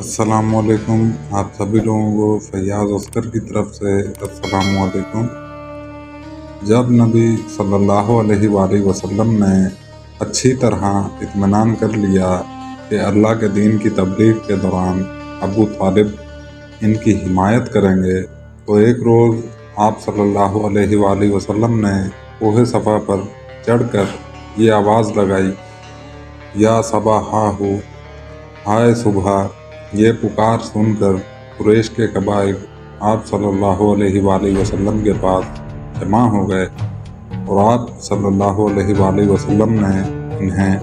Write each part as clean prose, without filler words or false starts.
السلام علیکم۔ آپ سبھی لوگوں کو فیاض اصغر کی طرف سے السلام علیکم۔ جب نبی صلی اللہ علیہ وآلہ وسلم نے اچھی طرح اطمینان کر لیا کہ اللہ کے دین کی تبلیغ کے دوران ابو طالب ان کی حمایت کریں گے، تو ایک روز آپ صلی اللہ علیہ وآلہ وسلم نے کوہ صفا پر چڑھ کر یہ آواز لگائی، یا صباحہ، ہائے صبح۔ یہ پکار سن کر قریش کے قبائل آپ صلی اللہ علیہ وآلہ وسلم کے پاس جمع ہو گئے، اور آپ صلی اللہ علیہ وآلہ وسلم نے انہیں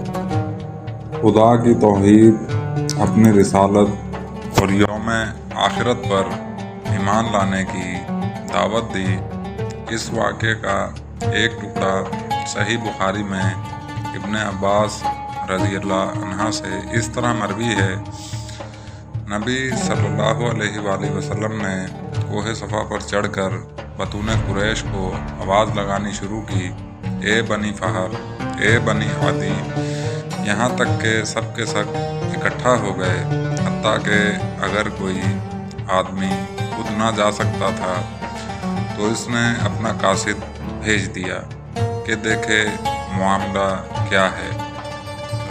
خدا کی توحید، اپنی رسالت اور یوم آخرت پر ایمان لانے کی دعوت دی۔ اس واقعے کا ایک ٹکڑا صحیح بخاری میں ابن عباس رضی اللہ عنہ سے اس طرح مروی ہے، نبی صلی اللہ علیہ وآلہ وسلم نے کوہ صفا پر چڑھ کر بطون قریش کو آواز لگانی شروع کی، اے بنی فہر، اے بنی عدی، یہاں تک کہ سب کے سب اکٹھا ہو گئے، حتیٰ کہ اگر کوئی آدمی خود نہ جا سکتا تھا تو اس نے اپنا قاصد بھیج دیا کہ دیکھے معاملہ کیا ہے۔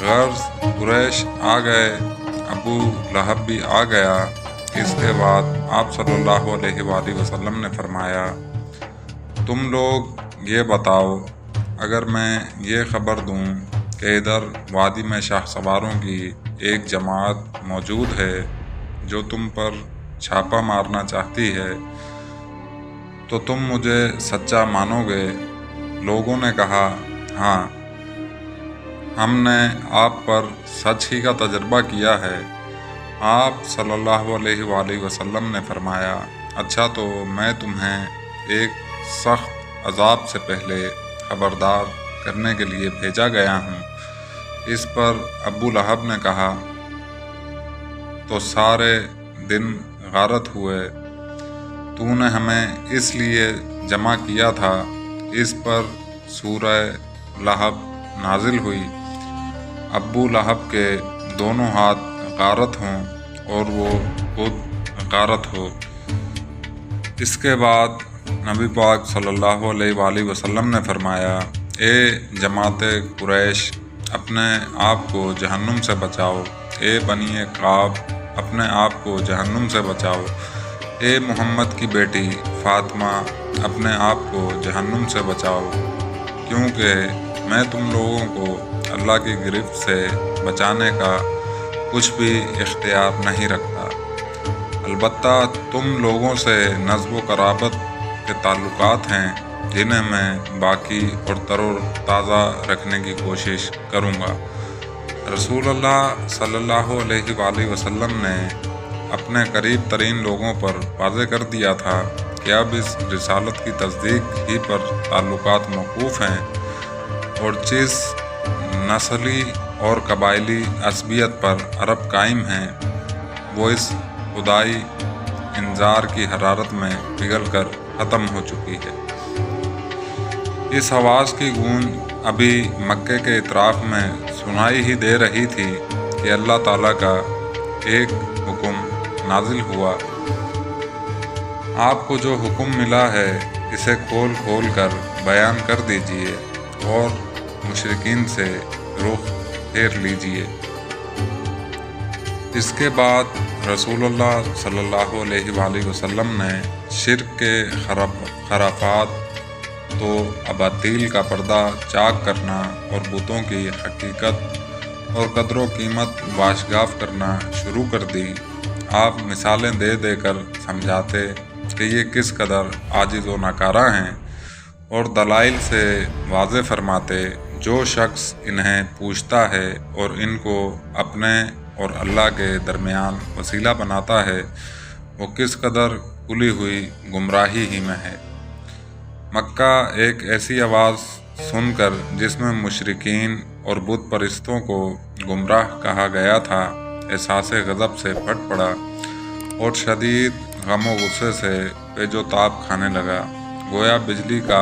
غرض قریش آ گئے، ابو لہب بھی آ گیا۔ اس کے بعد آپ صلی اللہ علیہ وآلہ وسلم نے فرمایا، تم لوگ یہ بتاؤ، اگر میں یہ خبر دوں کہ ادھر وادی میں شاہ سواروں کی ایک جماعت موجود ہے جو تم پر چھاپا مارنا چاہتی ہے، تو تم مجھے سچا مانو گے؟ لوگوں نے کہا، ہاں، ہم نے آپ پر سچ ہی کا تجربہ کیا ہے۔ آپ صلی اللہ علیہ وآلہ وسلم نے فرمایا، اچھا، تو میں تمہیں ایک سخت عذاب سے پہلے خبردار کرنے کے لیے بھیجا گیا ہوں۔ اس پر ابو لہب نے کہا، تو سارے دن غارت ہوئے، تو نے ہمیں اس لیے جمع کیا تھا۔ اس پر سورہ لہب نازل ہوئی، ابو لہب کے دونوں ہاتھ غارت ہوں اور وہ خود غارت ہو۔ اس کے بعد نبی پاک صلی اللہ علیہ وآلہ وسلم نے فرمایا، اے جماعت قریش، اپنے آپ کو جہنم سے بچاؤ، اے بنی کعب، اپنے آپ کو جہنم سے بچاؤ، اے محمد کی بیٹی فاطمہ، اپنے آپ کو جہنم سے بچاؤ، کیونکہ میں تم لوگوں کو اللہ کی گرفت سے بچانے کا کچھ بھی اختیار نہیں رکھتا۔ البتہ تم لوگوں سے نسب و قرابت کے تعلقات ہیں جنہیں میں باقی اور تر و تازہ رکھنے کی کوشش کروں گا۔ رسول اللہ صلی اللہ علیہ وآلہ وسلم نے اپنے قریب ترین لوگوں پر واضح کر دیا تھا کہ اب اس رسالت کی تصدیق ہی پر تعلقات موقوف ہیں، اور جس نسلی اور قبائلی عصبیت پر عرب قائم ہیں وہ اس خدائی انذار کی حرارت میں پگھل کر ختم ہو چکی ہے۔ اس آواز کی گونج ابھی مکے کے اطراف میں سنائی ہی دے رہی تھی کہ اللہ تعالیٰ کا ایک حکم نازل ہوا، آپ کو جو حکم ملا ہے اسے کھول کھول کر بیان کر دیجئے اور مشرکین سے رخ پھیر لیجئے۔ اس کے بعد رسول اللہ صلی اللہ علیہ وآلہ وسلم نے شرک کے خرافات تو اباطیل کا پردہ چاک کرنا اور بتوں کی حقیقت اور قدر و قیمت واشگاف کرنا شروع کر دی۔ آپ مثالیں دے دے کر سمجھاتے کہ یہ کس قدر عاجز و ناکارہ ہیں، اور دلائل سے واضح فرماتے جو شخص انہیں پوچھتا ہے اور ان کو اپنے اور اللہ کے درمیان وسیلہ بناتا ہے وہ کس قدر کھلی ہوئی گمراہی ہی میں ہے۔ مکہ ایک ایسی آواز سن کر جس میں مشرکین اور بت پرستوں کو گمراہ کہا گیا تھا احساس غضب سے پھٹ پڑا اور شدید غم و غصے سے پیچ و تاب کھانے لگا، گویا بجلی کا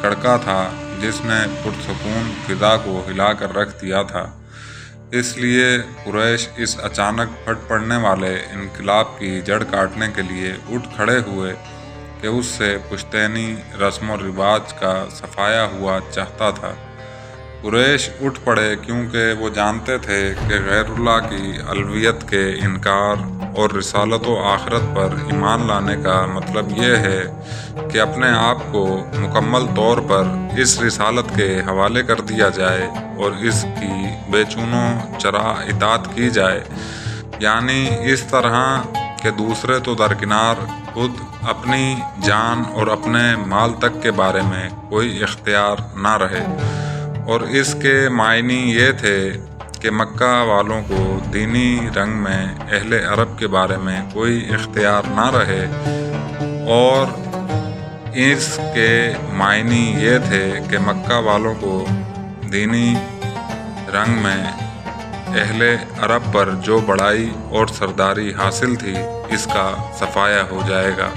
کڑکا تھا جس نے پرسکون فضا کو ہلا کر رکھ دیا تھا۔ اس لیے قریش اس اچانک پھٹ پڑنے والے انقلاب کی جڑ کاٹنے کے لیے اٹھ کھڑے ہوئے کہ اس سے پشتینی رسم و رواج کا صفایا ہوا چاہتا تھا۔ قریش اٹھ پڑے کیونکہ وہ جانتے تھے کہ غیر اللہ کی الوہیت کے انکار اور رسالت و آخرت پر ایمان لانے کا مطلب یہ ہے کہ اپنے آپ کو مکمل طور پر اس رسالت کے حوالے کر دیا جائے اور اس کی بے چون و چرا اطاعت کی جائے، یعنی اس طرح کہ دوسرے تو درکنار خود اپنی جان اور اپنے مال تک کے بارے میں کوئی اختیار نہ رہے۔ اور اس کے معنی یہ تھے کہ مکہ والوں کو دینی رنگ میں اہل عرب کے بارے میں کوئی اختیار نہ رہے، اور اس کے معنی یہ تھے کہ مکہ والوں کو دینی رنگ میں اہل عرب پر جو بڑائی اور سرداری حاصل تھی اس کا صفایا ہو جائے گا،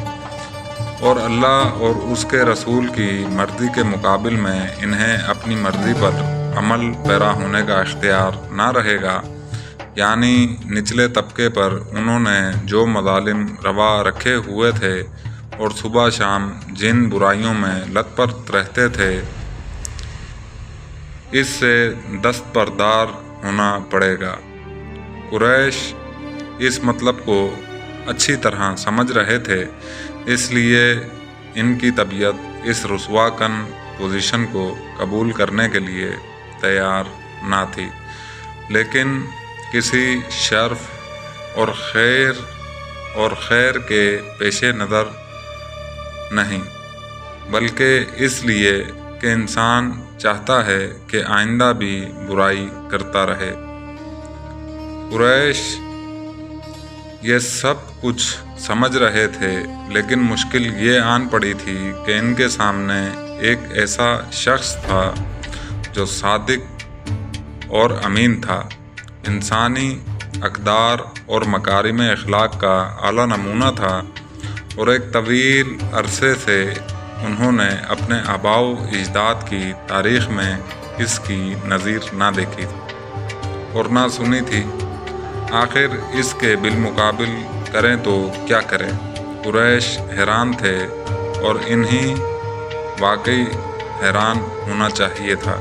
اور اللہ اور اس کے رسول کی مرضی کے مقابل میں انہیں اپنی مرضی پر عمل پیرا ہونے کا اختیار نہ رہے گا، یعنی نچلے طبقے پر انہوں نے جو مظالم روا رکھے ہوئے تھے اور صبح شام جن برائیوں میں لت پت رہتے تھے، اس سے دستبردار ہونا پڑے گا۔ قریش اس مطلب کو اچھی طرح سمجھ رہے تھے، اس لیے ان کی طبیعت اس رسوا کن پوزیشن کو قبول کرنے کے لیے تیار نہ تھی، لیکن کسی شرف اور خیر کے پیش نظر نہیں، بلکہ اس لیے کہ انسان چاہتا ہے کہ آئندہ بھی برائی کرتا رہے۔ قریش یہ سب کچھ سمجھ رہے تھے، لیکن مشکل یہ آن پڑی تھی کہ ان کے سامنے ایک ایسا شخص تھا جو صادق اور امین تھا، انسانی اقدار اور مکارم اخلاق کا اعلیٰ نمونہ تھا، اور ایک طویل عرصے سے انہوں نے اپنے آباء و اجداد کی تاریخ میں اس کی نظیر نہ دیکھی اور نہ سنی تھی۔ آخر اس کے بالمقابل کریں تو کیا کریں؟ قریش حیران تھے، اور انہیں واقعی حیران ہونا چاہیے تھا۔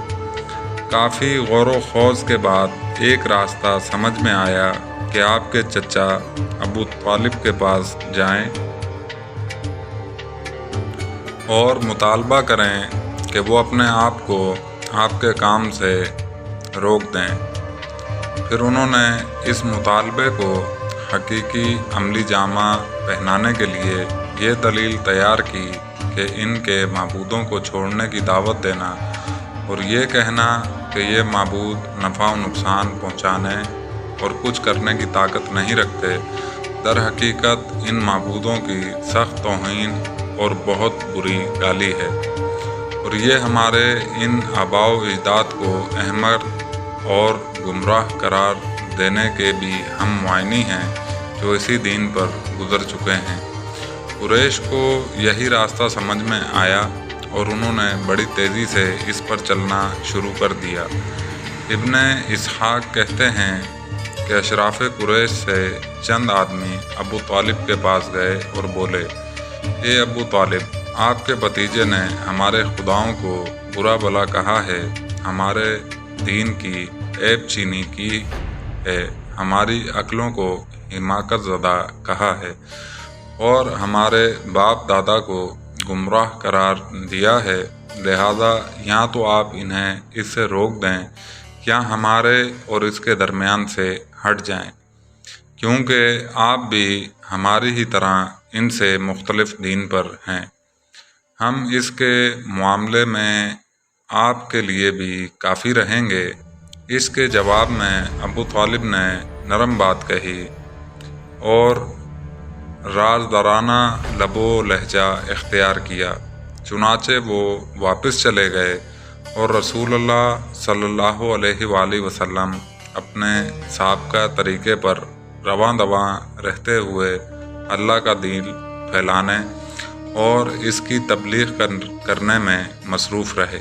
کافی غور و خوض کے بعد ایک راستہ سمجھ میں آیا کہ آپ کے چچا ابو طالب کے پاس جائیں اور مطالبہ کریں کہ وہ اپنے آپ کو آپ کے کام سے روک دیں۔ پھر انہوں نے اس مطالبے کو حقیقی عملی جامہ پہنانے کے لیے یہ دلیل تیار کی کہ ان کے معبودوں کو چھوڑنے کی دعوت دینا اور یہ کہنا کہ یہ معبود نفع و نقصان پہنچانے اور کچھ کرنے کی طاقت نہیں رکھتے، در حقیقت ان معبودوں کی سخت توہین اور بہت بری گالی ہے، اور یہ ہمارے ان آباء و اجداد کو احمق اور گمراہ قرار دینے کے بھی ہم معانی ہیں جو اسی دین پر گزر چکے ہیں۔ قریش کو یہی راستہ سمجھ میں آیا اور انہوں نے بڑی تیزی سے اس پر چلنا شروع کر دیا۔ ابن اسحاق کہتے ہیں کہ اشراف قریش سے چند آدمی ابو طالب کے پاس گئے اور بولے، اے ابو طالب، آپ کے بھتیجے نے ہمارے خداؤں کو برا بھلا کہا ہے، ہمارے دین کی عیب چینی کی ہے، ہماری عقلوں کو حماقت زدہ کہا ہے، اور ہمارے باپ دادا کو گمراہ قرار دیا ہے، لہذا یا تو آپ انہیں اس سے روک دیں یا ہمارے اور اس کے درمیان سے ہٹ جائیں، کیونکہ آپ بھی ہماری ہی طرح ان سے مختلف دین پر ہیں۔ ہم اس کے معاملے میں آپ کے لیے بھی کافی رہیں گے۔ اس کے جواب میں ابو طالب نے نرم بات کہی اور رازدارانہ لب و لہجہ اختیار کیا، چنانچہ وہ واپس چلے گئے اور رسول اللہ صلی اللہ علیہ وآلہ وسلم اپنے سابقہ طریقے پر رواں دواں رہتے ہوئے اللہ کا دین پھیلانے اور اس کی تبلیغ کرنے میں مصروف رہے۔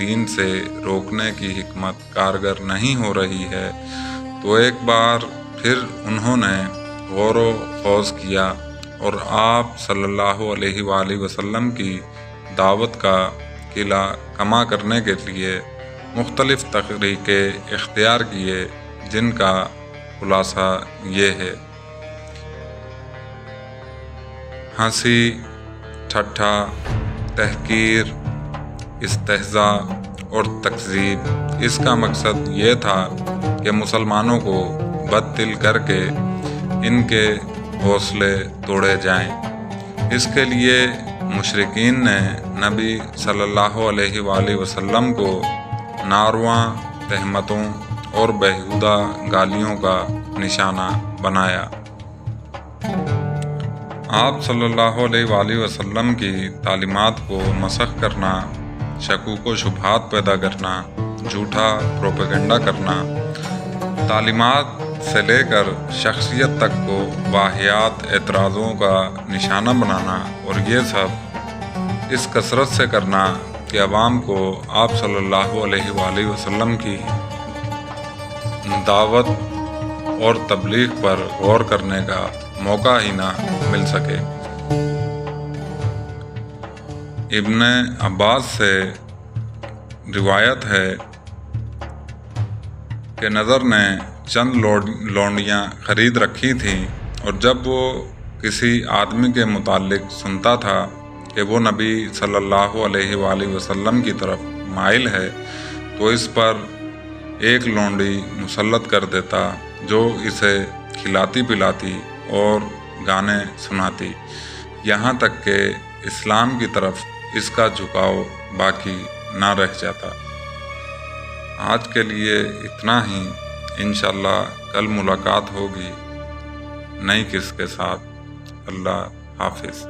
دین سے روکنے کی حکمت کارگر نہیں ہو رہی ہے تو ایک بار پھر انہوں نے غور و خوض کیا اور آپ صلی اللہ علیہ وآلہ وسلم کی دعوت کا قلعہ کما کرنے کے لیے مختلف طریقے اختیار کیے، جن کا خلاصہ یہ ہے: ہنسی، ٹھٹھا، تحقیر، استہزاء اور تکذیب۔ اس کا مقصد یہ تھا کہ مسلمانوں کو بد دل کر کے ان کے حوصلے توڑے جائیں۔ اس کے لیے مشرکین نے نبی صلی اللہ علیہ وآلہ وسلم کو ناروا تہمتوں اور بیہودہ گالیوں کا نشانہ بنایا۔ آپ صلی اللہ علیہ وآلہ وسلم کی تعلیمات کو مسخ کرنا، شکوک و شبہات پیدا کرنا، جھوٹا پروپیگنڈا کرنا، تعلیمات سے لے کر شخصیت تک کو واہیات اعتراضوں کا نشانہ بنانا، اور یہ سب اس کثرت سے کرنا کہ عوام کو آپ صلی اللہ علیہ وآلہ وسلم کی دعوت اور تبلیغ پر غور کرنے کا موقع ہی نہ مل سکے۔ ابن عباس سے روایت ہے کہ نضر نے چند لونڈیاں خرید رکھی تھیں، اور جب وہ کسی آدمی کے متعلق سنتا تھا کہ وہ نبی صلی اللہ علیہ وآلہ وسلم کی طرف مائل ہے تو اس پر ایک لونڈی مسلط کر دیتا جو اسے کھلاتی پلاتی اور گانے سناتی، یہاں تک کہ اسلام کی طرف اس کا جھکاؤ باقی نہ رہ جاتا۔ آج کے لیے اتنا ہی، انشاءاللہ کل ملاقات ہوگی نئی قصے کے ساتھ۔ اللہ حافظ۔